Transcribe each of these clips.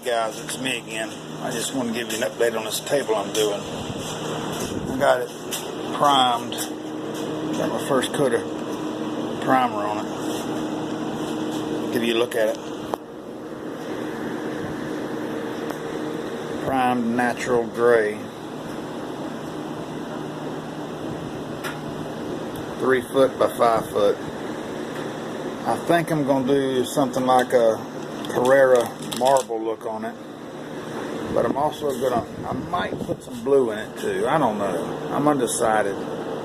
guys, it's me again. I just want to give you an update on this table I'm doing. I got it primed. Got my first coat of primer on it. Give you a look at it. Primed natural gray. 3 foot by 5 foot. I think I'm going to do something like a Carrera marble look on it, but I'm also I might put some blue in it too. I don't know. I'm undecided.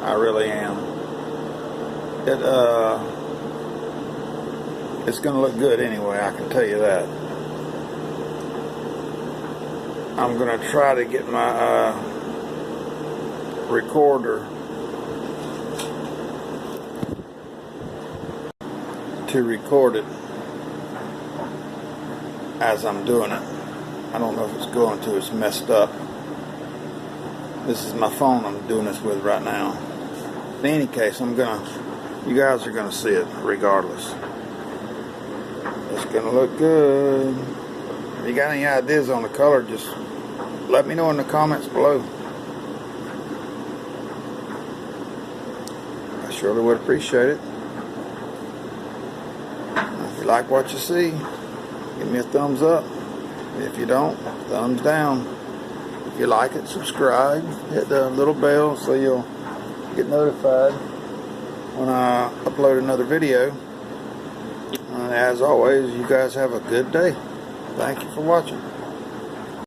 I really am. It's going to look good anyway, I can tell you that. I'm going to try to get my recorder to record it as I'm doing it. I don't know if it's going to. It's messed up. This is my phone I'm doing this with right now. In any case, you guys are gonna see it regardless. It's gonna look good. If you got any ideas on the color, just let me know in the comments below. I surely would appreciate it. If you like what you see, give me a thumbs up. If you don't, thumbs down. If you like it, subscribe. Hit the little bell so you'll get notified when I upload another video. As always, you guys have a good day. Thank you for watching.